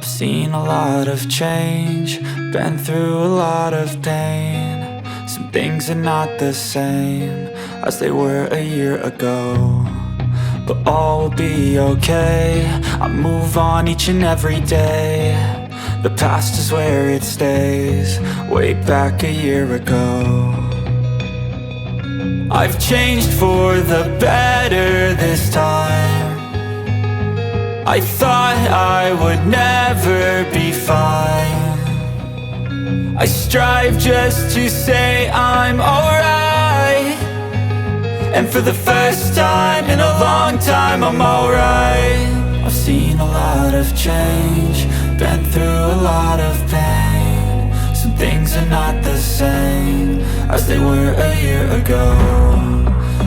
I've seen a lot of change, been through a lot of pain. Some things are not the same as they were a year ago, but all will be okay. I move on each and every day. The past is where it stays, way back a year ago. I've changed for the better this time. I thought I would never be fine. I strive just to say I'm alright, and for the first time in a long time I'm alright. I've seen a lot of change, been through a lot of pain. Some things are not the same as they were a year ago,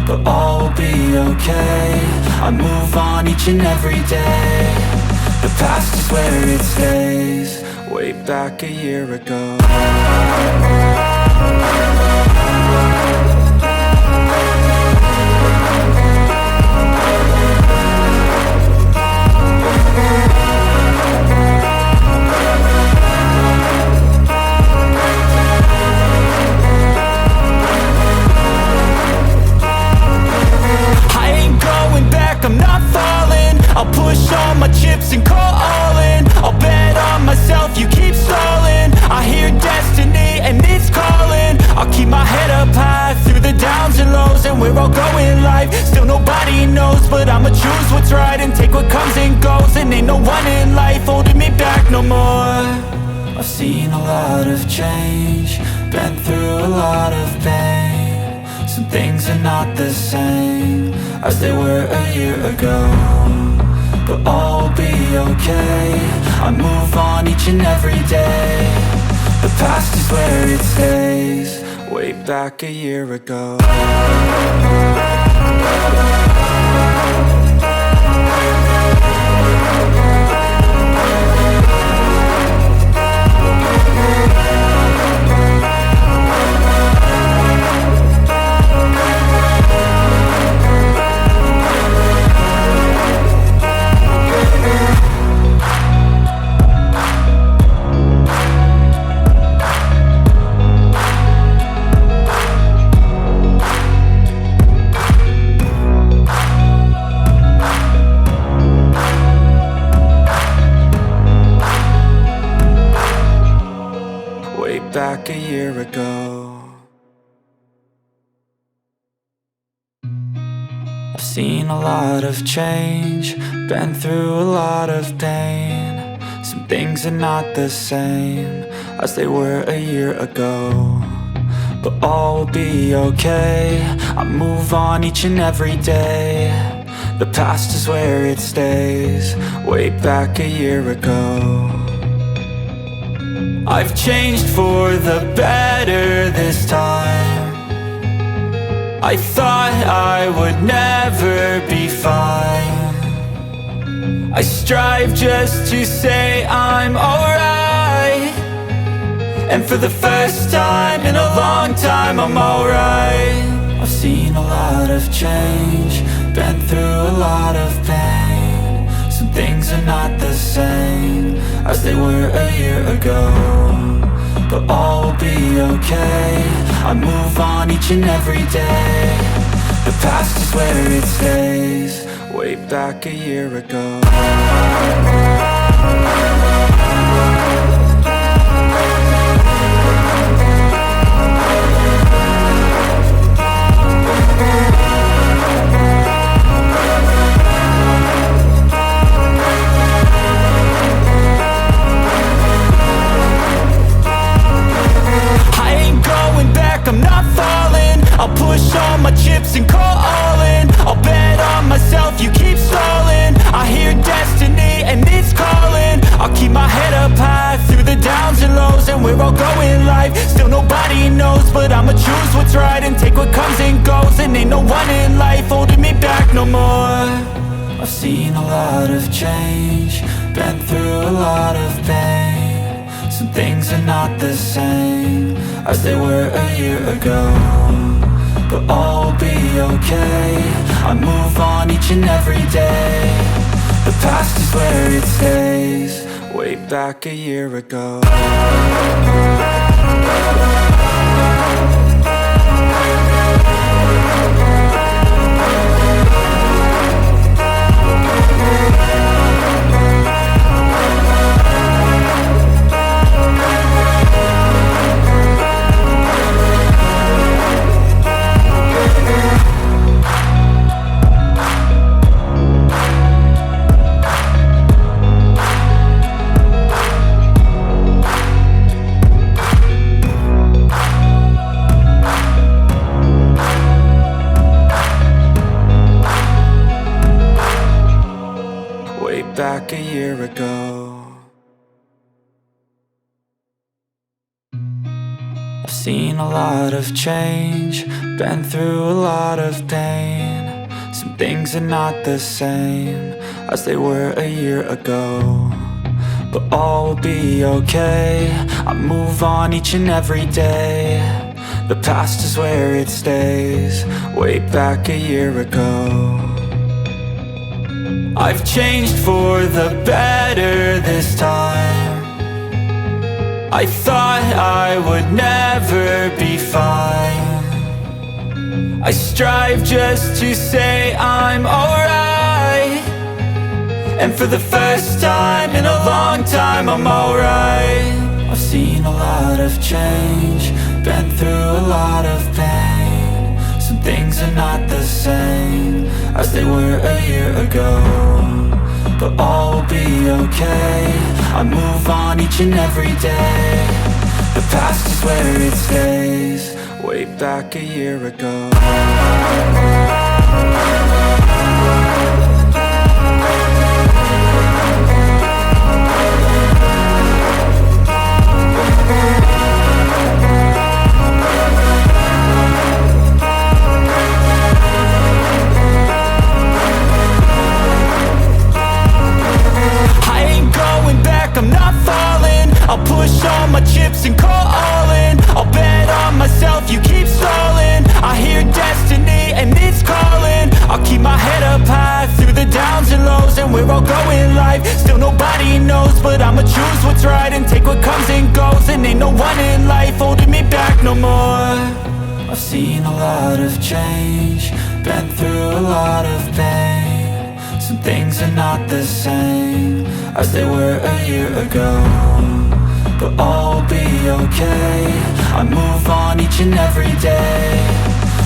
but all will be okay. I move on each and every day. The past is where it stays, way back a year ago. I'm not falling, I'll push all my chips and call all in. I'll bet on myself, you keep stalling. I hear destiny and it's calling. I'll keep my head up high through the downs and lows, and we're all going live. Still nobody knows, but I'ma choose what's right and take what comes and goes. And ain't no one in life holding me back no more. I've seen a lot of change, been through a lot of pain. Some things are not the same as they were a year ago, but all will be okay. I move on each and every day. The past is where it stays, way back a year ago. Back a year ago. I've seen a lot of change, been through a lot of pain. Some things are not the same as they were a year ago, but all will be okay. I move on each and every day. The past is where it stays, way back a year ago. I've changed for the better this time. I thought I would never be fine. I strive just to say I'm alright, and for the first time in a long time I'm alright. I've seen a lot of change, been through a lot of pain. Some things are not the same as they were a year ago, but all will be okay. I move on each and every day. The past is where it stays, way back a year ago. I'm not falling, I'll push all my chips and call all in. I'll bet on myself, you keep stalling. I hear destiny and it's calling. I'll keep my head up high through the downs and lows, and we're all going live. Still nobody knows, but I'ma choose what's right and take what comes and goes. And ain't no one in life holding me back no more. I've seen a lot of change, been through a lot of pain. Some things are not the same as they were a year ago, but all will be okay. I move on each and every day. The past is where it stays, way back a year ago. Back a year ago. I've seen a lot of change, been through a lot of pain. Some things are not the same as they were a year ago, but all will be okay. I move on each and every day. The past is where it stays, way back a year ago. I've changed for the better this time. I thought I would never be fine. I strive just to say I'm alright, and for the first time in a long time I'm alright. I've seen a lot of change, been through a lot of pain. Some things are not the same as they were a year ago, but all will be okay. I move on each and every day. The past is where it stays, way back a year ago. I'm not falling, I'll push all my chips and call all in. I'll bet on myself, you keep stalling. I hear destiny and it's calling. I'll keep my head up high through the downs and lows, and we're all going life. Still nobody knows, but I'ma choose what's right and take what comes and goes. And ain't no one in life holding me back no more. I've seen a lot of change, been through a lot of pain. Some things are not the same as they were a year ago, but all will be okay. I move on each and every day.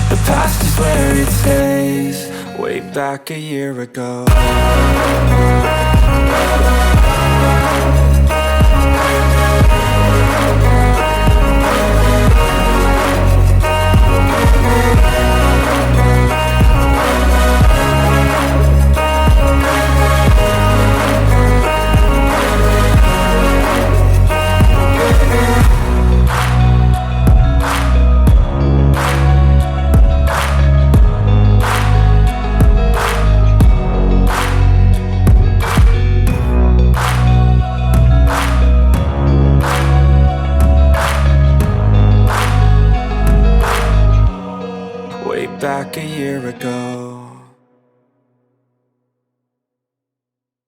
The past is where it stays, way back a year ago. Back a year ago.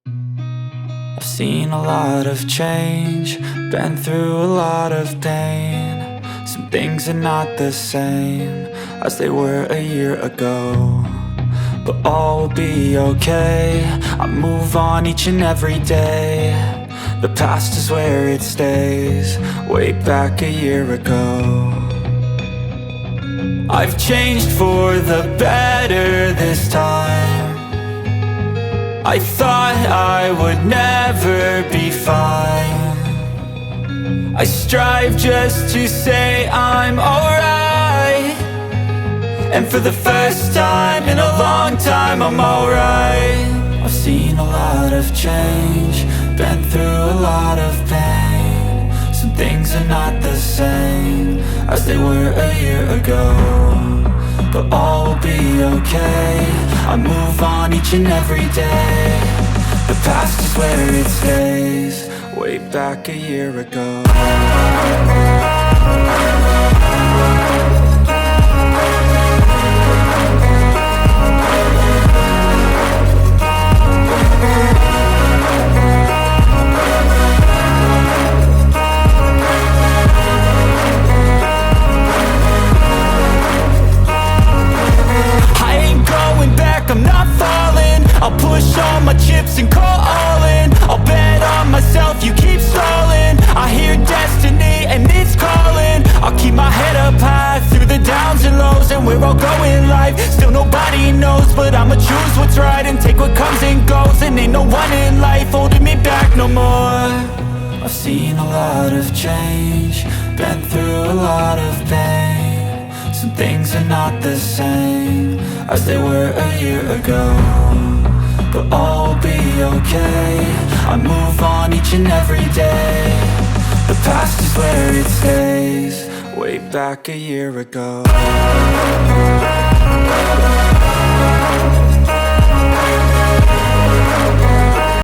I've seen a lot of change, been through a lot of pain. Some things are not the same as they were a year ago, but all will be okay. I move on each and every day. The past is where it stays, way back a year ago. I've changed for the better this time. I thought I would never be fine. I strive just to say I'm alright, and for the first time in a long time I'm alright. I've seen a lot of change, been through a lot of pain. Some things are not the same as they were a year ago, but all will be okay. I move on each and every day. The past is where it stays, way back a year ago. where I'll go in life. Still nobody knows, but I'ma choose what's right and take what comes and goes. And ain't no one in life holding me back no more. I've seen a lot of change, been through a lot of pain. Some things are not the same as they were a year ago, but all will be okay. I move on each and every day. The past is where it stays, way back a year ago.